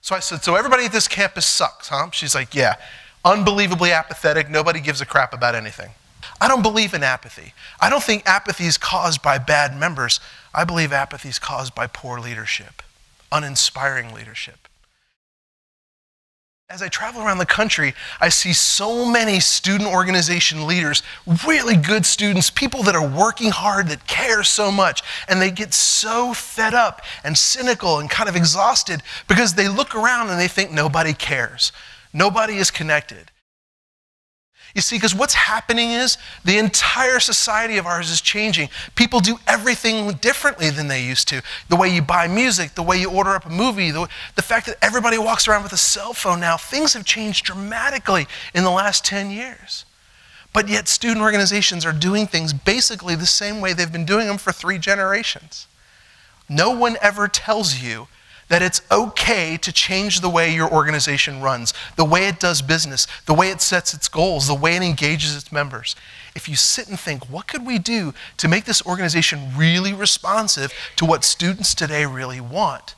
So I said, so everybody at this campus sucks, huh? She's like, yeah, unbelievably apathetic. Nobody gives a crap about anything. I don't believe in apathy. I don't think apathy is caused by bad members. I believe apathy is caused by poor leadership, uninspiring leadership. As I travel around the country, I see so many student organization leaders, really good students, people that are working hard, that care so much, and they get so fed up and cynical and kind of exhausted because they look around and they think nobody cares. Nobody is connected. You see, because what's happening is the entire society of ours is changing. People do everything differently than they used to. The way you buy music, the way you order up a movie, the fact that everybody walks around with a cell phone now, things have changed dramatically in the last 10 years. But yet student organizations are doing things basically the same way they've been doing them for 3 generations. No one ever tells you that it's okay to change the way your organization runs, the way it does business, the way it sets its goals, the way it engages its members. If you sit and think, what could we do to make this organization really responsive to what students today really want?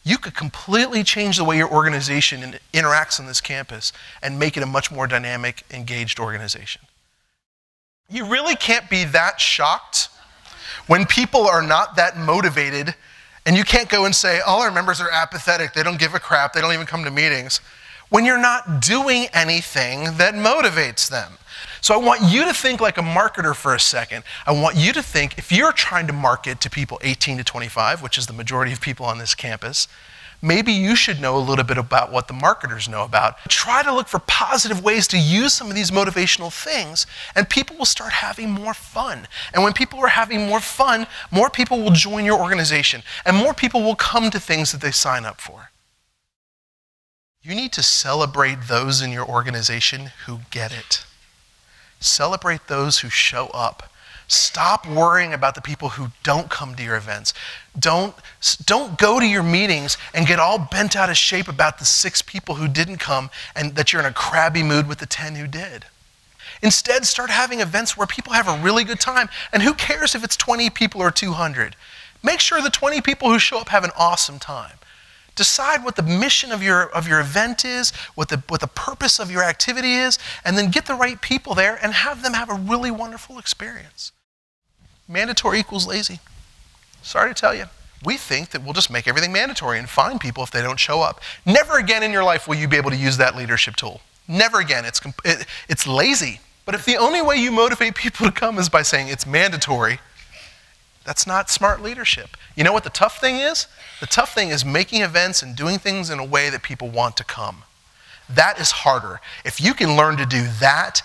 You could completely change the way your organization interacts on this campus and make it a much more dynamic, engaged organization. You really can't be that shocked when people are not that motivated. And you can't go and say, all our members are apathetic, they don't give a crap, they don't even come to meetings, when you're not doing anything that motivates them. So I want you to think like a marketer for a second. I want you to think, if you're trying to market to people 18 to 25, which is the majority of people on this campus, maybe you should know a little bit about what the marketers know about. Try to look for positive ways to use some of these motivational things, and people will start having more fun. And when people are having more fun, more people will join your organization, and more people will come to things that they sign up for. You need to celebrate those in your organization who get it. Celebrate those who show up. Stop worrying about the people who don't come to your events. Don't go to your meetings and get all bent out of shape about the 6 people who didn't come and that you're in a crabby mood with the 10 who did. Instead, start having events where people have a really good time. And who cares if it's 20 people or 200? Make sure the 20 people who show up have an awesome time. Decide what the mission of your event is, what the purpose of your activity is, and then get the right people there and have them have a really wonderful experience. Mandatory equals lazy. Sorry to tell you. We think that we'll just make everything mandatory and fine people if they don't show up. Never again in your life will you be able to use that leadership tool. Never again. It's lazy. But if the only way you motivate people to come is by saying it's mandatory, that's not smart leadership. You know what the tough thing is? The tough thing is making events and doing things in a way that people want to come. That is harder. If you can learn to do that,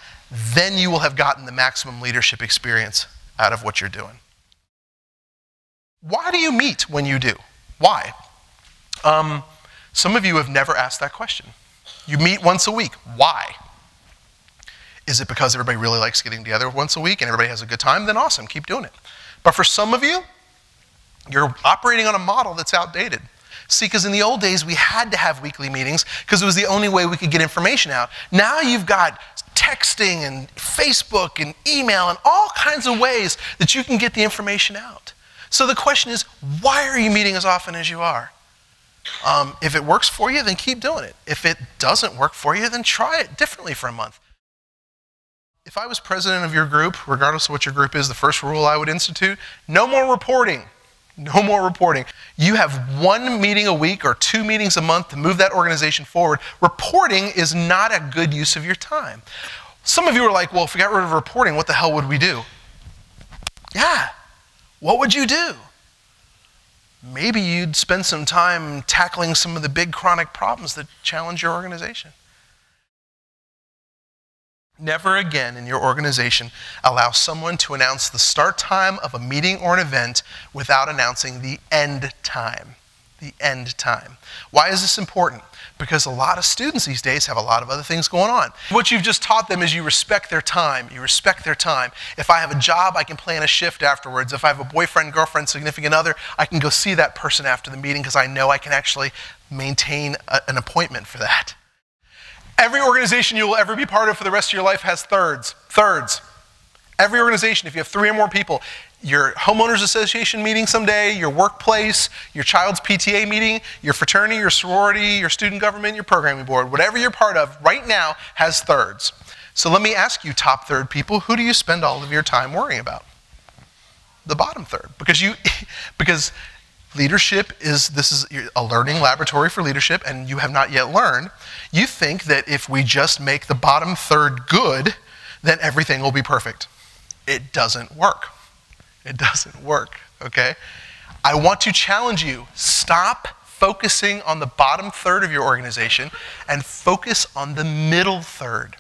then you will have gotten the maximum leadership experience out of what you're doing. Why do you meet when you do? Why? Some of you have never asked that question. You meet once a week. Why? Is it because everybody really likes getting together once a week and everybody has a good time? Then awesome, keep doing it. But for some of you, you're operating on a model that's outdated. See, because in the old days, we had to have weekly meetings because it was the only way we could get information out. Now you've got texting and Facebook and email and all kinds of ways that you can get the information out. So the question is, why are you meeting as often as you are? If it works for you, then keep doing it. If it doesn't work for you, then try it differently for a month. If I was president of your group, regardless of what your group is, the first rule I would institute, no more reporting. No more reporting. You have 1 meeting a week or 2 meetings a month to move that organization forward. Reporting is not a good use of your time. Some of you are like, well, if we got rid of reporting, what the hell would we do? Yeah, what would you do? Maybe you'd spend some time tackling some of the big chronic problems that challenge your organization. Never again in your organization allow someone to announce the start time of a meeting or an event without announcing the end time. The end time. Why is this important? Because a lot of students these days have a lot of other things going on. What you've just taught them is you respect their time. You respect their time. If I have a job, I can plan a shift afterwards. If I have a boyfriend, girlfriend, significant other, I can go see that person after the meeting because I know I can actually maintain an appointment for that. Every organization you will ever be part of for the rest of your life has thirds. Thirds. Every organization, if you have 3 or more people, your homeowners association meeting someday, your workplace, your child's PTA meeting, your fraternity, your sorority, your student government, your programming board, whatever you're part of right now has thirds. So let me ask you, top third people, who do you spend all of your time worrying about? The bottom third. Because leadership this is a learning laboratory for leadership, and you have not yet learned. You think that if we just make the bottom third good, then everything will be perfect. It doesn't work. It doesn't work, okay? I want to challenge you. Stop focusing on the bottom third of your organization and focus on the middle third.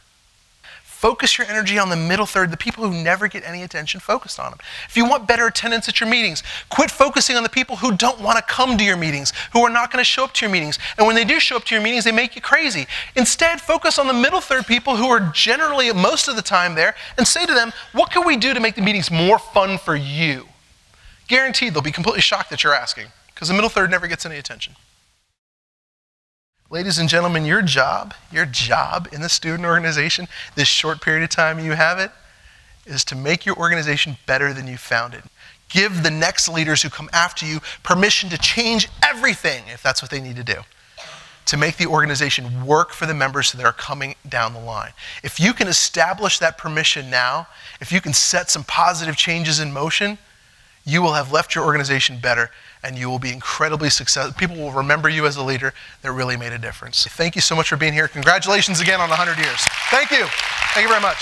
Focus your energy on the middle third, the people who never get any attention, focused on them. If you want better attendance at your meetings, quit focusing on the people who don't want to come to your meetings, who are not going to show up to your meetings. And when they do show up to your meetings, they make you crazy. Instead, focus on the middle third people who are generally most of the time there and say to them, what can we do to make the meetings more fun for you? Guaranteed they'll be completely shocked that you're asking, because the middle third never gets any attention. Ladies and gentlemen, your job in the student organization, this short period of time you have it, is to make your organization better than you found it. Give the next leaders who come after you permission to change everything, if that's what they need to do, to make the organization work for the members that are coming down the line. If you can establish that permission now, if you can set some positive changes in motion, you will have left your organization better, and you will be incredibly successful. People will remember you as a leader that really made a difference. Thank you so much for being here. Congratulations again on 100 years. Thank you. Thank you very much.